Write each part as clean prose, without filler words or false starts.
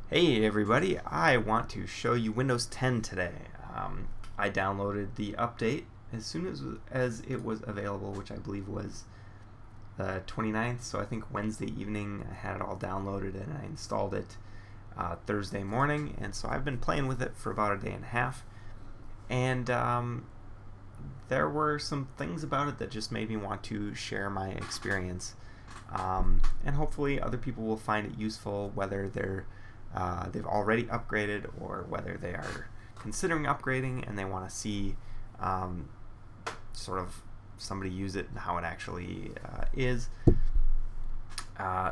Hey everybody, I want to show you Windows 10 today. I downloaded the update as soon as it was available, which I believe was the 29th, so I think Wednesday evening I had it all downloaded and I installed it Thursday morning, and so I've been playing with it for about a day and a half, and there were some things about it that just made me want to share my experience, and hopefully other people will find it useful, whether they've already upgraded or whether they are considering upgrading and they want to see sort of somebody use it and how it actually is.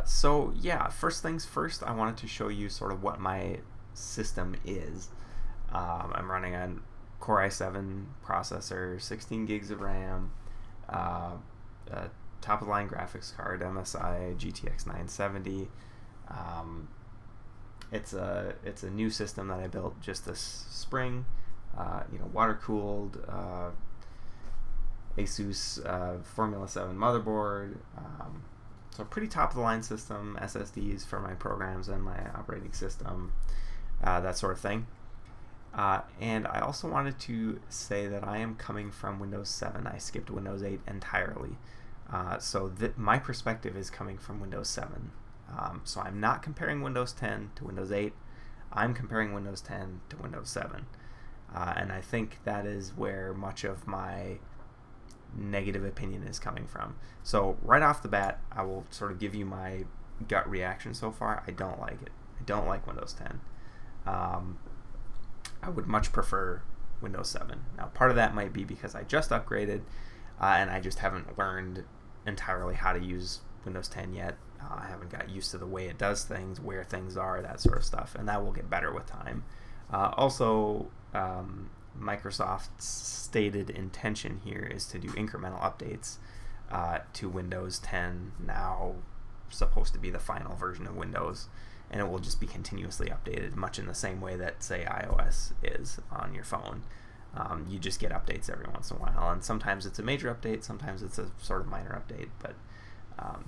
So yeah, first things first, I wanted to show you sort of what my system is. I'm running a Core i7 processor, 16 gigs of RAM, a top-of-the-line graphics card, MSI GTX 970. It's a new system that I built just this spring. Water cooled, Asus Formula 7 motherboard. So a pretty top of the line system, SSDs for my programs and my operating system, that sort of thing. And I also wanted to say that I am coming from Windows 7. I skipped Windows 8 entirely. So my perspective is coming from Windows 7. So I'm not comparing Windows 10 to Windows 8. I'm comparing Windows 10 to Windows 7. And I think that is where much of my negative opinion is coming from. So right off the bat, I will sort of give you my gut reaction so far. I don't like it. I don't like Windows 10. I would much prefer Windows 7. Now, part of that might be because I just upgraded and I just haven't learned entirely how to use Windows 10 yet. I haven't got used to the way it does things, where things are, that sort of stuff, and that will get better with time. Also, Microsoft's stated intention here is to do incremental updates to Windows 10, now supposed to be the final version of Windows, and it will just be continuously updated, much in the same way that, say, iOS is on your phone. You just get updates every once in a while, and sometimes it's a major update, sometimes it's a sort of minor update, but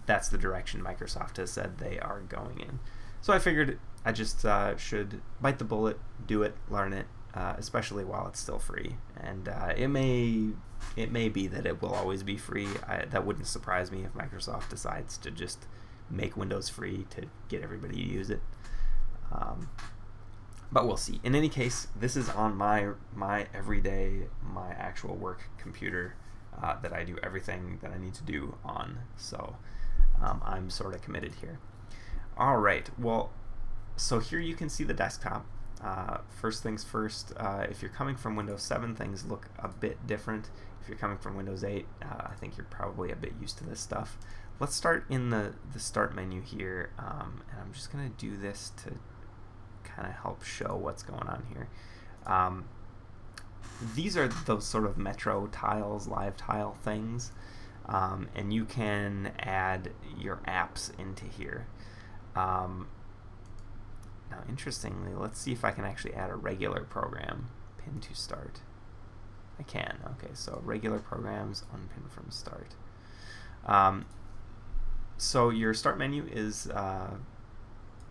that's the direction Microsoft has said they are going in. So I figured I just should bite the bullet, do it, learn it, especially while it's still free. And it may be that it will always be free. That wouldn't surprise me if Microsoft decides to just make Windows free to get everybody to use it. But we'll see. In any case, this is on my everyday, my actual work computer that I do everything that I need to do on. So I'm sort of committed here. All right. Well, so here you can see the desktop. First things first, if you're coming from Windows 7, things look a bit different. If you're coming from Windows 8, I think you're probably a bit used to this stuff. Let's start in the Start menu here, and I'm just going to do this to kind of help show what's going on here. These are those sort of Metro tiles, live tile things, and you can add your apps into here. Now, interestingly, let's see if I can actually add a regular program, pin to start. I can. Okay, so regular programs, unpin from start. So your start menu is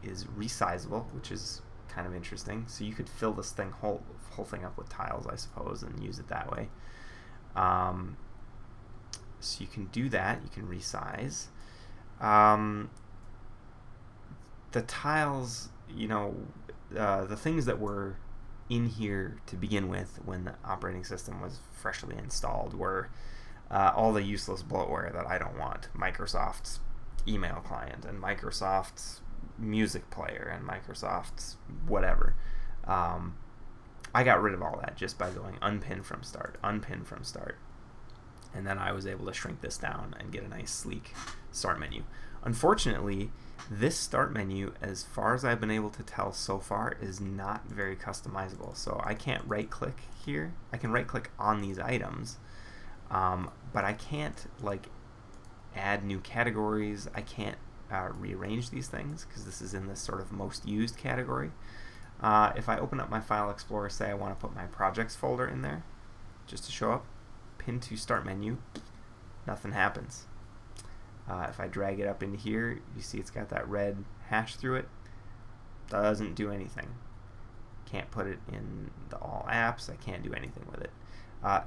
resizable, which is kind of interesting. So you could fill this whole thing up with tiles, I suppose, and use it that way. So you can do that. You can resize. The tiles, the things that were in here to begin with when the operating system was freshly installed were all the useless bloatware that I don't want. Microsoft's email client and Microsoft's music player and Microsoft's whatever. I got rid of all that just by going unpin from start, and then I was able to shrink this down and get a nice sleek start menu. Unfortunately, this start menu, as far as I've been able to tell so far, is not very customizable. So I can't right click here. I can right click on these items, but I can't add new categories. I can't rearrange these things because this is in this sort of most used category. If I open up my File Explorer, say I want to put my projects folder in there, just to show up, pin to start menu, nothing happens. If I drag it up into here, you see it's got that red hash through it. doesn't do anything. Can't put it in the all apps. I can't do anything with it.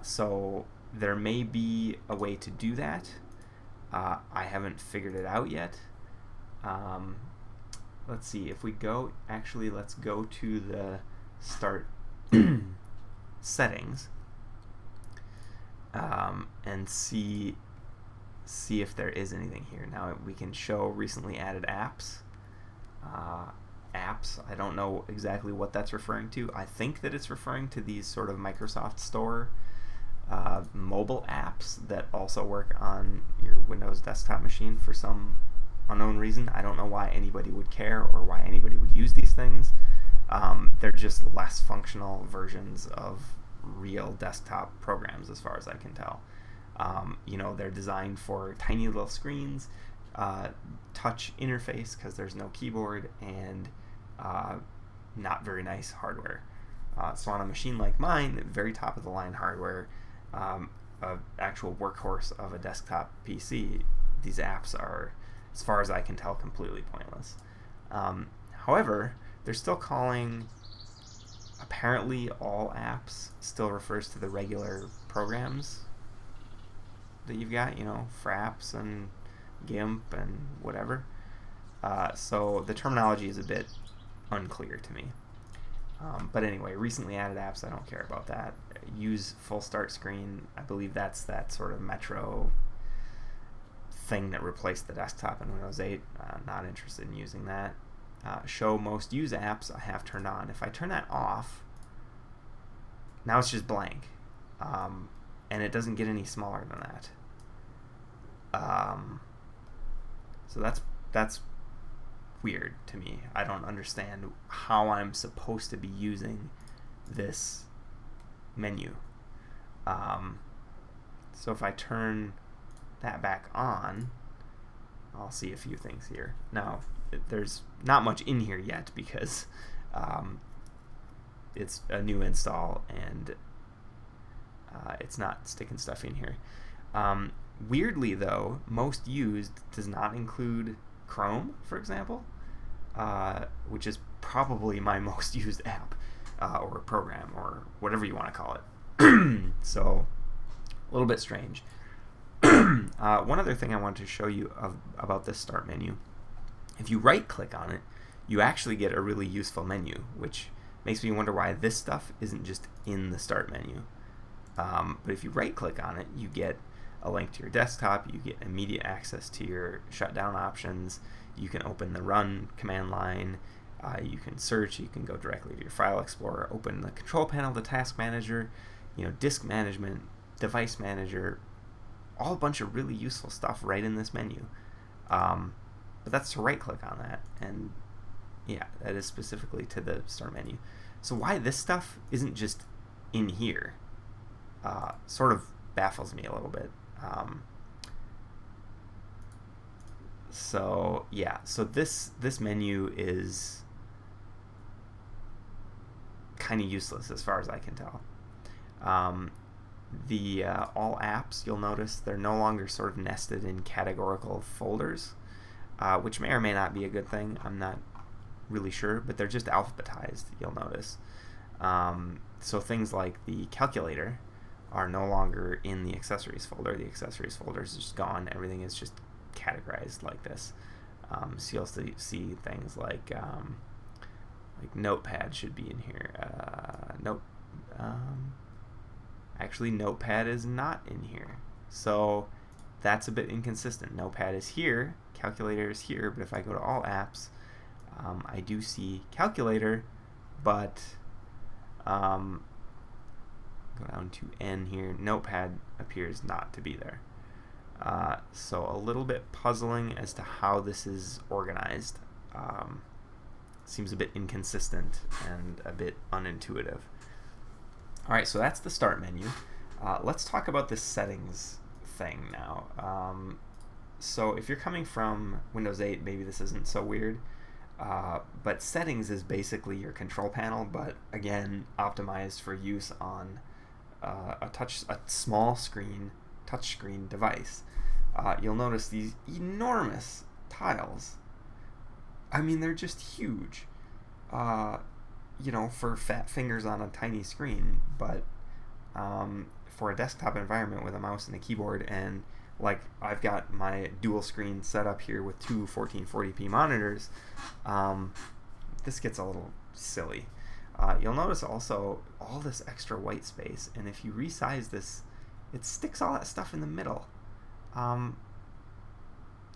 So there may be a way to do that. I haven't figured it out yet. Let's see, if we go, actually let's go to the start settings and see if there is anything here. Now we can show recently added apps. Apps, I don't know exactly what that's referring to. I think that it's referring to these sort of Microsoft Store mobile apps that also work on your Windows desktop machine for some unknown reason. I don't know why anybody would care or why anybody would use these things. They're just less functional versions of real desktop programs as far as I can tell. They're designed for tiny little screens, touch interface because there's no keyboard, and not very nice hardware. So on a machine like mine, very top of the line hardware, an actual workhorse of a desktop PC, these apps are, as far as I can tell, completely pointless. However, they're still calling, apparently all apps still refers to the regular programs that you've got, Fraps and GIMP and whatever. So the terminology is a bit unclear to me. But anyway, recently added apps, I don't care about that. Use full start screen, I believe that's that sort of Metro thing that replaced the desktop in Windows 8. Not interested in using that. Show most used apps, I have turned on. If I turn that off, now it's just blank. And it doesn't get any smaller than that. So that's weird to me. I don't understand how I'm supposed to be using this menu. So if I turn that back on, I'll see a few things here. Now, there's not much in here yet because it's a new install and it's not sticking stuff in here. Weirdly though, most used does not include Chrome, for example, which is probably my most used app or program or whatever you want to call it. So a little bit strange. One other thing I wanted to show you about this start menu, if you right click on it, you actually get a really useful menu, which makes me wonder why this stuff isn't just in the start menu. But if you right click on it, you get a link to your desktop, you get immediate access to your shutdown options, you can open the run command line, you can search, you can go directly to your file explorer, open the control panel, the task manager, disk management, device manager, all a bunch of really useful stuff right in this menu. But that's to right click on that, and yeah, that is specifically to the start menu. So why this stuff isn't just in here sort of baffles me a little bit. So yeah, so this menu is kind of useless as far as I can tell. The all apps, you'll notice they're no longer sort of nested in categorical folders, which may or may not be a good thing. I'm not really sure, but they're just alphabetized, you'll notice. So things like the calculator are no longer in the accessories folder. The accessories folder is just gone. Everything is just categorized like this. So you'll see things like Notepad should be in here. Actually, Notepad is not in here. So that's a bit inconsistent. Notepad is here, calculator is here, but if I go to all apps, I do see calculator, but go down to N here, Notepad appears not to be there. So a little bit puzzling as to how this is organized. Seems a bit inconsistent and a bit unintuitive. Alright, so that's the start menu. Let's talk about this settings thing now. So if you're coming from Windows 8, maybe this isn't so weird. But settings is basically your control panel, but again, optimized for use on a small screen, touchscreen device. You'll notice these enormous tiles. I mean, they're just huge. you know, for fat fingers on a tiny screen, but for a desktop environment with a mouse and a keyboard, and like I've got my dual screen set up here with two 1440p monitors, this gets a little silly. You'll notice also all this extra white space, and if you resize this, it sticks all that stuff in the middle,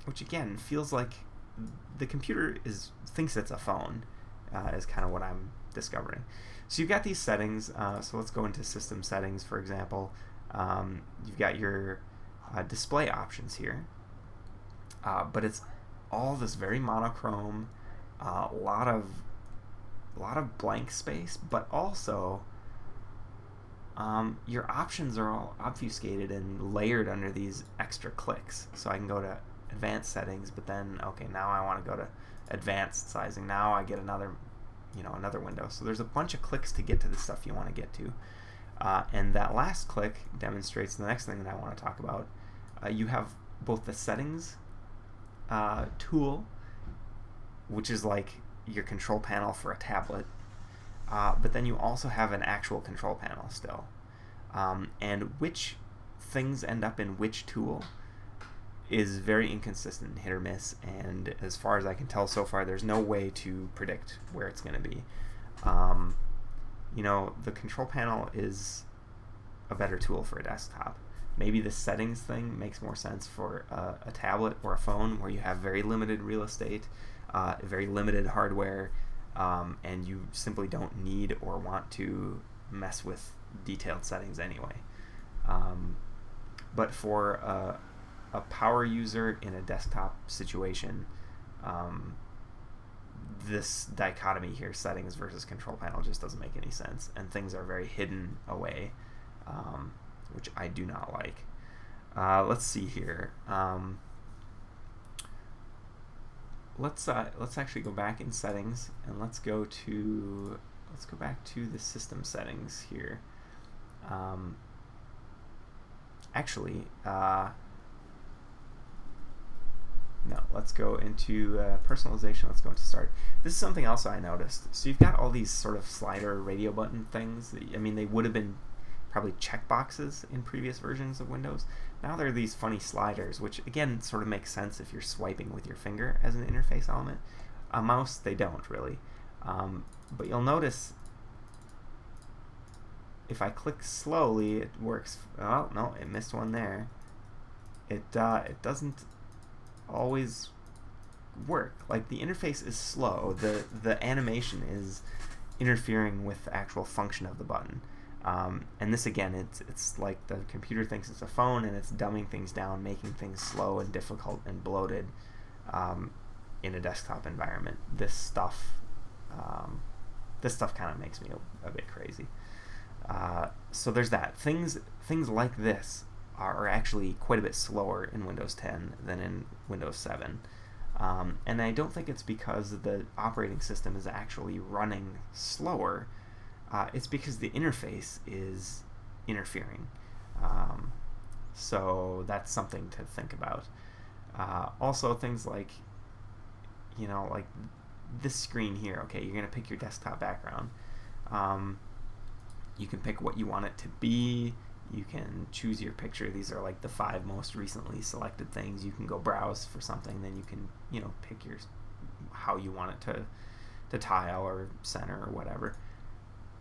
which again feels like the computer thinks it's a phone, is kind of what I'm discovering. So you've got these settings, so let's go into system settings, for example. You've got your display options here, but it's all this very monochrome, a lot of blank space, but also your options are all obfuscated and layered under these extra clicks. So I can go to advanced settings, but then okay, now I want to go to advanced sizing. Now I get another window. So there's a bunch of clicks to get to the stuff you want to get to, and that last click demonstrates the next thing that I want to talk about. You have both the settings tool, which is like your control panel for a tablet, but then you also have an actual control panel still, and which things end up in which tool is very inconsistent, hit or miss, and as far as I can tell so far, there's no way to predict where it's going to be. You know, the control panel is a better tool for a desktop. Maybe the settings thing makes more sense for a tablet or a phone where you have very limited real estate, very limited hardware, and you simply don't need or want to mess with detailed settings anyway. But for a power user in a desktop situation, this dichotomy here, settings versus control panel, just doesn't make any sense, and things are very hidden away, which I do not like. Let's see here. Let's actually go back in settings, and let's go back to the system settings here. No, let's go into personalization. Let's go into start. This is something else I noticed. So you've got all these sort of slider radio button things. I mean, they would have been probably checkboxes in previous versions of Windows. Now there are these funny sliders, which again sort of makes sense if you're swiping with your finger as an interface element. A mouse, they don't really. But you'll notice if I click slowly, it works. Oh no, it missed one there. It doesn't always work. Like, the interface is slow. The animation is interfering with the actual function of the button. And this again, it's like the computer thinks it's a phone, and it's dumbing things down, making things slow and difficult and bloated in a desktop environment. This stuff kind of makes me a bit crazy. So there's that. Things like this are actually quite a bit slower in Windows 10 than in Windows 7. And I don't think it's because the operating system is actually running slower. It's because the interface is interfering. So that's something to think about. Also, things like, like this screen here. Okay, you're going to pick your desktop background. You can pick what you want it to be. You can choose your picture. These are like the 5 most recently selected things. You can go browse for something, then you can, pick how you want it to tile or center or whatever.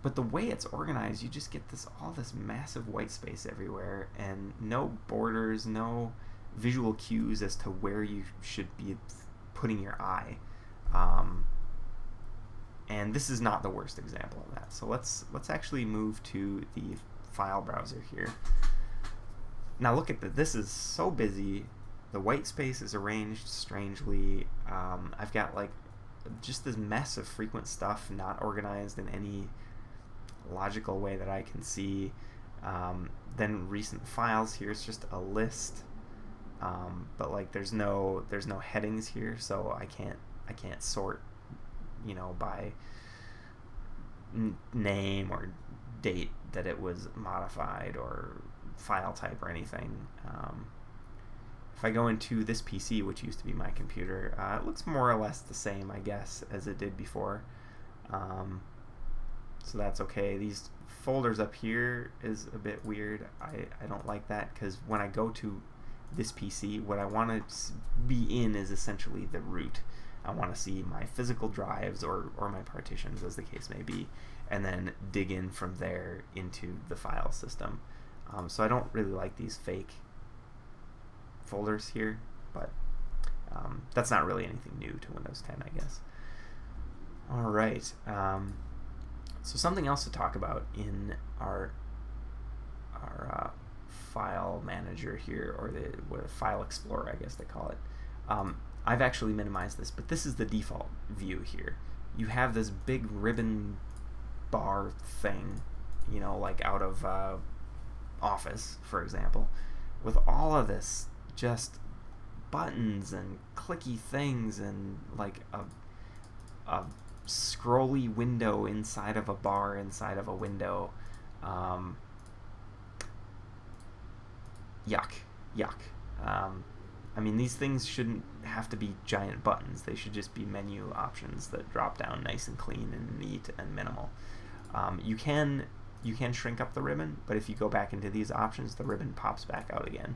But the way it's organized, you just get all this massive white space everywhere, and no borders, no visual cues as to where you should be putting your eye. And this is not the worst example of that. So let's actually move to the file browser here. Now look at this is so busy. The white space is arranged strangely. I've got like just this mess of frequent stuff not organized in any logical way that I can see. Then recent files, here's just a list, but like there's no headings here, so I can't sort by name or date that it was modified or file type or anything. If I go into this PC, which used to be my computer, it looks more or less the same, I guess, as it did before. So that's okay. These folders up here is a bit weird. I don't like that, because when I go to this PC, what I want to be in is essentially the root. I want to see my physical drives or my partitions, as the case may be, and then dig in from there into the file system. So I don't really like these fake folders here, but that's not really anything new to Windows 10, I guess. All right. So something else to talk about in our file manager here, or the file explorer, I guess they call it. I've actually minimized this, but this is the default view here. You have this big ribbon bar thing, you know, like out of Office, for example, with all of this just buttons and clicky things and like a scrolly window inside of a bar inside of a window. Yuck. I mean, these things shouldn't have to be giant buttons. They should just be menu options that drop down nice and clean and neat and minimal. You can shrink up the ribbon, but if you go back into these options, the ribbon pops back out again.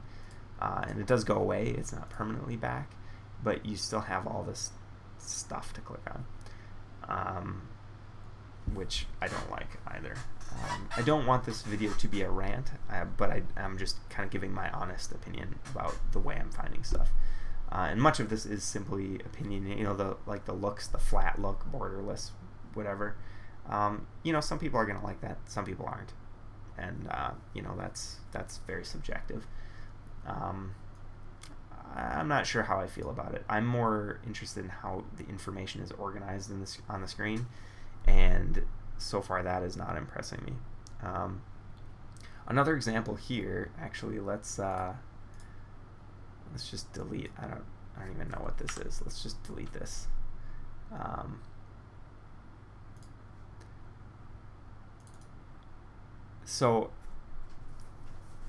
And it does go away. It's not permanently back, but you still have all this stuff to click on, which I don't like either. I don't want this video to be a rant, but I'm just kind of giving my honest opinion about the way I'm finding stuff. And much of this is simply opinion. You know, the looks, the flat look, borderless, whatever. You know, some people are going to like that, some people aren't, and you know, that's very subjective. I'm not sure how I feel about it. I'm more interested in how the information is organized on the screen, and so far that is not impressing me. Another example here, actually, let's just delete. I don't even know what this is. Let's just delete this. So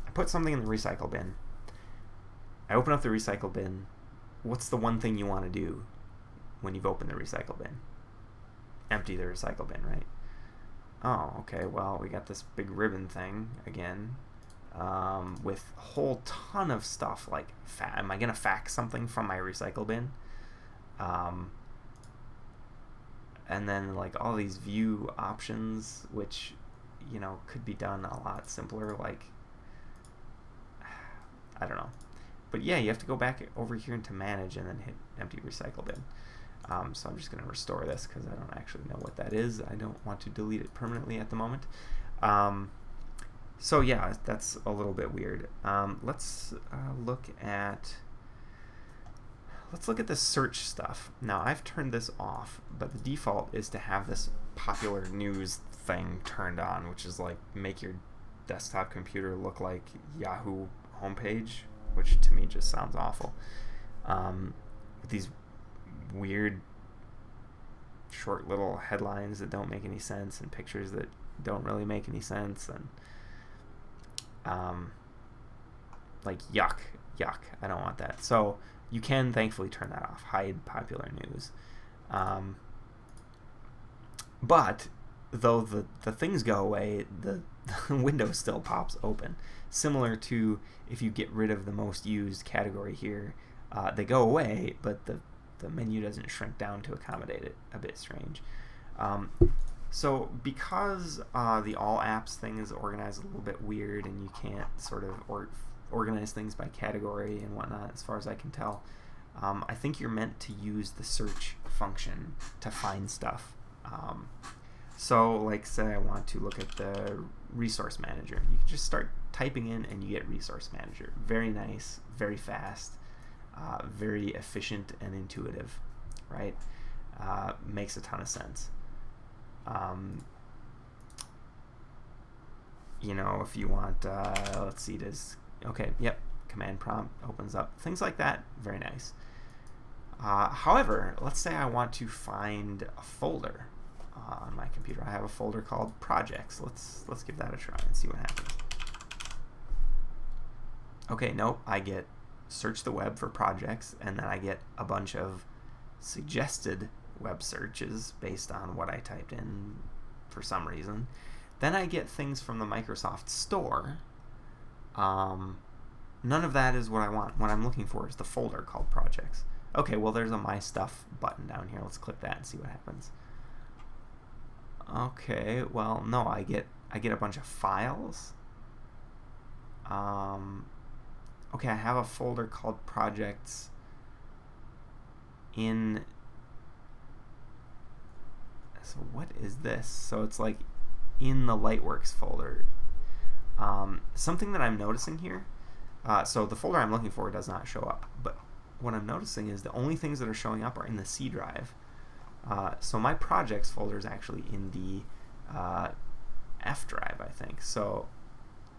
I put something in the recycle bin. I open up the recycle bin. What's the one thing you want to do when you've opened the recycle bin? Empty the recycle bin, right? Oh, okay, well, we got this big ribbon thing again, with a whole ton of stuff, like, am I going to fax something from my recycle bin? And then, like, all these view options, which, you know, could be done a lot simpler, like, I don't know. But yeah, you have to go back over here into manage and then hit empty recycle bin. So I'm just going to restore this because I don't actually know what that is. I don't want to delete it permanently at the moment. So yeah, that's a little bit weird. Let's look at the search stuff. Now I've turned this off, but the default is to have this popular news thing turned on, which is like make your desktop computer look like Yahoo homepage, which to me just sounds awful. With these weird short little headlines that don't make any sense and pictures that don't really make any sense, and like yuck. I don't want that. So you can thankfully turn that off, hide popular news. But though the things go away, the window still pops open. Similar to if you get rid of the most used category here, they go away, but the menu doesn't shrink down to accommodate it. A bit strange. So because the all apps thing is organized a little bit weird, and you can't sort of organize things by category and whatnot, as far as I can tell, I think you're meant to use the search function to find stuff. So like, say I want to look at the resource manager, you can just start typing in and you get resource manager. Very nice, very fast, very efficient and intuitive, right? Makes a ton of sense. You know, if you want, let's see, does, okay, yep, command prompt opens up, things like that, very nice. However, let's say I want to find a folder on my computer. I have a folder called projects. Let's give that a try and see what happens. Okay, nope, I get search the web for projects, and then I get a bunch of suggested web searches based on what I typed in for some reason. Then I get things from the Microsoft Store. None of that is what I want. What I'm looking for is the folder called Projects. Okay, well, there's a My Stuff button down here. Let's click that and see what happens. Okay, well, no, I get a bunch of files. Okay, I have a folder called Projects in. So what is this? So it's like in the Lightworks folder. Something that I'm noticing here. So the folder I'm looking for does not show up, but what I'm noticing is the only things that are showing up are in the C drive. So my projects folder is actually in the F drive, I think. So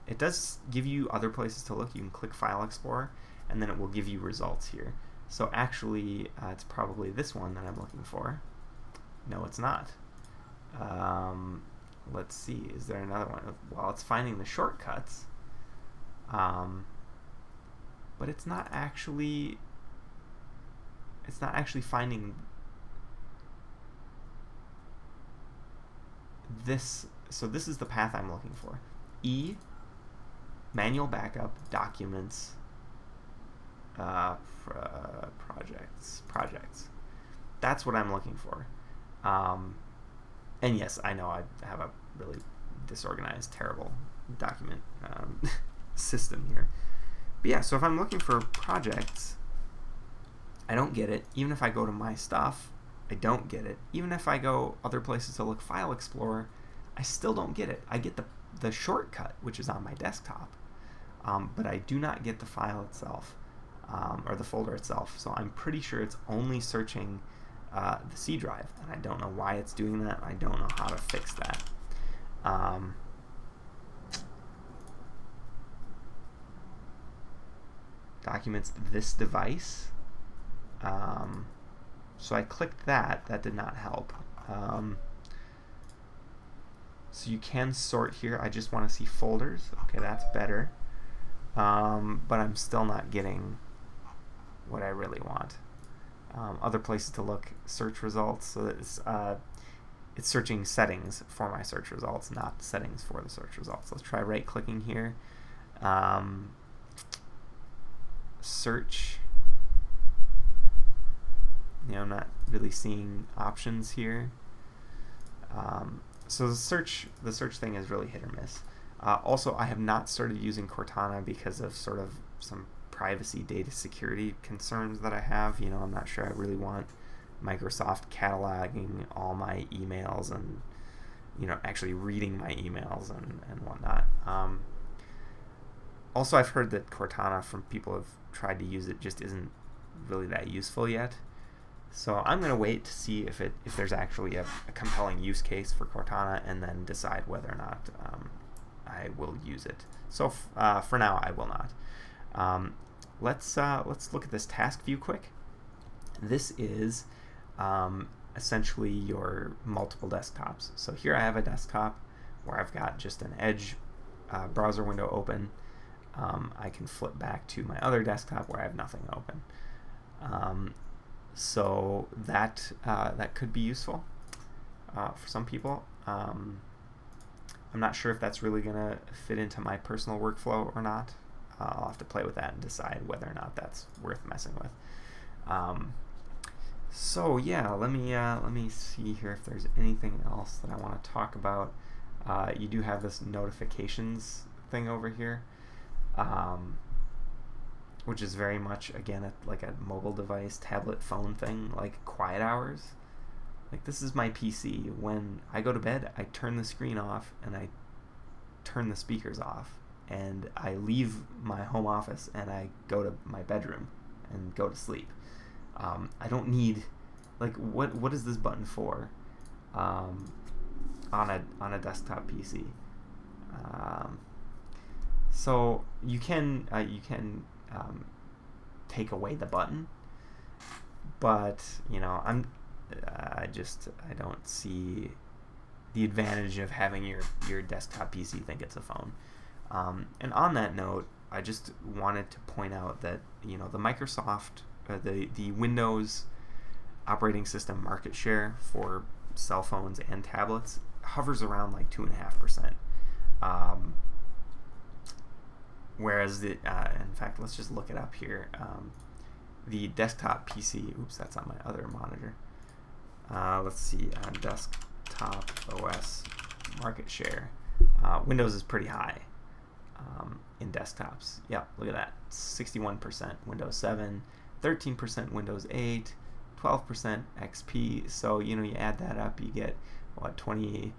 it does give you other places to look. You can click File Explorer, and then it will give you results here. So actually, it's probably this one that I'm looking for. No, it's not. Let's see. Is there another one? Well, it's finding the shortcuts, but it's not actually. It's not actually finding this. So this is the path I'm looking for. E, manual backup, documents, projects. That's what I'm looking for. And yes, I know I have a really disorganized, terrible document system here. But yeah, so if I'm looking for projects, I don't get it. Even if I go to My Stuff, I don't get it. Even if I go other places to look File Explorer, I still don't get it. I get the shortcut, which is on my desktop, but I do not get the file itself, or the folder itself. So I'm pretty sure it's only searching the C drive, and I don't know why it's doing that. I don't know how to fix that. Documents this device. So I clicked that. That did not help. So you can sort here. I just want to see folders. Okay, that's better. But I'm still not getting what I really want. Other places to look, search results. So it's searching settings for my search results, not settings for the search results. Let's try right-clicking here. Search. I'm not really seeing options here. So the search thing is really hit or miss. Also, I have not started using Cortana because of sort of some privacy data security concerns that I have. I'm not sure I really want Microsoft cataloging all my emails and actually reading my emails and whatnot. Also, I've heard that Cortana, from people who have tried to use it, just isn't really that useful yet. So I'm going to wait to see if there's actually a compelling use case for Cortana, and then decide whether or not I will use it. So for now, I will not. Let's look at this task view quick. This is essentially your multiple desktops. So here I have a desktop where I've got just an Edge browser window open. I can flip back to my other desktop where I have nothing open. So that could be useful for some people. I'm not sure if that's really going to fit into my personal workflow or not. I'll have to play with that and decide whether or not that's worth messing with. So yeah, let me see here if there's anything else that I want to talk about. You do have this notifications thing over here, which is very much, again, like a mobile device, tablet, phone thing, like quiet hours. Like, this is my PC. When I go to bed, I turn the screen off and I turn the speakers off, and I leave my home office and I go to my bedroom and go to sleep. I don't need, like, what is this button for on a desktop PC? So you can take away the button, but I don't see the advantage of having your desktop PC think it's a phone. And on that note, I just wanted to point out that the Microsoft, the Windows operating system market share for cell phones and tablets hovers around like 2.5%. Whereas the, in fact, let's just look it up here. The desktop PC, oops, that's on my other monitor. Let's see, desktop OS market share. Windows is pretty high in desktops. Yep, look at that. 61% Windows 7, 13% Windows 8, 12% XP. So, you know, you add that up, you get, what, 27%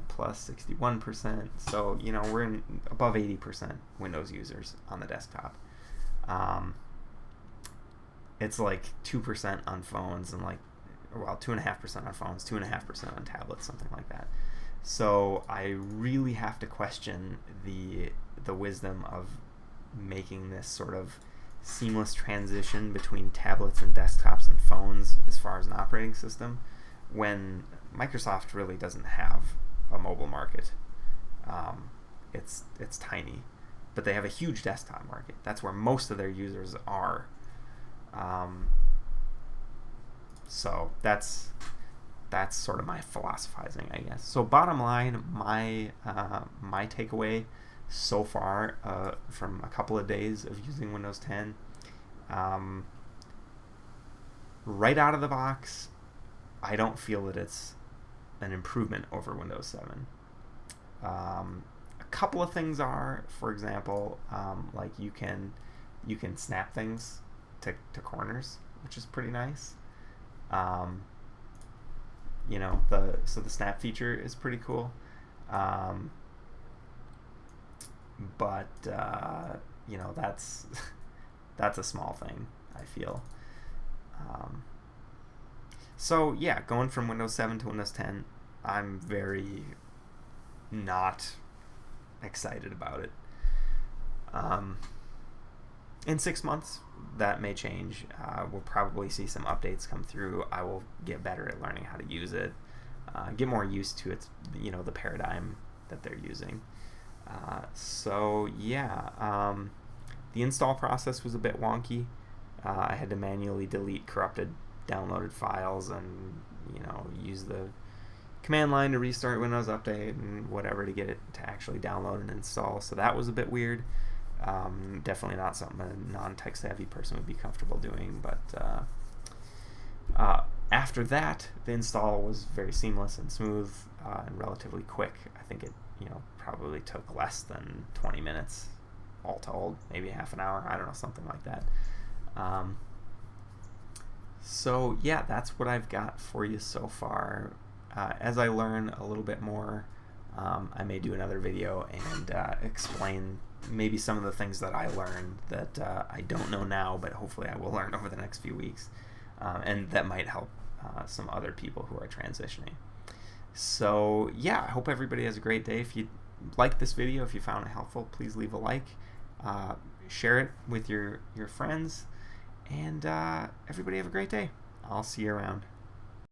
plus 61%. So, you know, we're in above 80% Windows users on the desktop. It's like 2% on phones and like, well, 2.5% on phones, 2.5% on tablets, something like that. So I really have to question the wisdom of making this sort of seamless transition between tablets and desktops and phones as far as an operating system, when Microsoft really doesn't have a mobile market. It's tiny, but they have a huge desktop market. That's where most of their users are. So that's sort of my philosophizing, I guess. So bottom line, my takeaway so far from a couple of days of using Windows 10, right out of the box, I don't feel that it's an improvement over Windows 7. A couple of things are, for example, like you can snap things to corners, which is pretty nice. You know, the snap feature is pretty cool. But you know, that's a small thing, I feel. So yeah, going from Windows 7 to Windows 10, I'm very not excited about it. In 6 months, that may change. We'll probably see some updates come through. I will get better at learning how to use it, get more used to its, you know, the paradigm that they're using. So yeah, the install process was a bit wonky. I had to manually delete corrupted downloaded files and, you know, use the command line to restart Windows Update and whatever to get it to actually download and install. So that was a bit weird. Definitely not something a non-tech savvy person would be comfortable doing, but after that, the install was very seamless and smooth and relatively quick. I think it, you know, probably took less than 20 minutes all told, maybe half an hour, I don't know, something like that. So yeah, that's what I've got for you so far. As I learn a little bit more, I may do another video and explain maybe some of the things that I learned that I don't know now, but hopefully I will learn over the next few weeks, and that might help some other people who are transitioning. So yeah, I hope everybody has a great day. If you like this video, if you found it helpful, please leave a like, share it with your friends, and everybody have a great day. I'll see you around.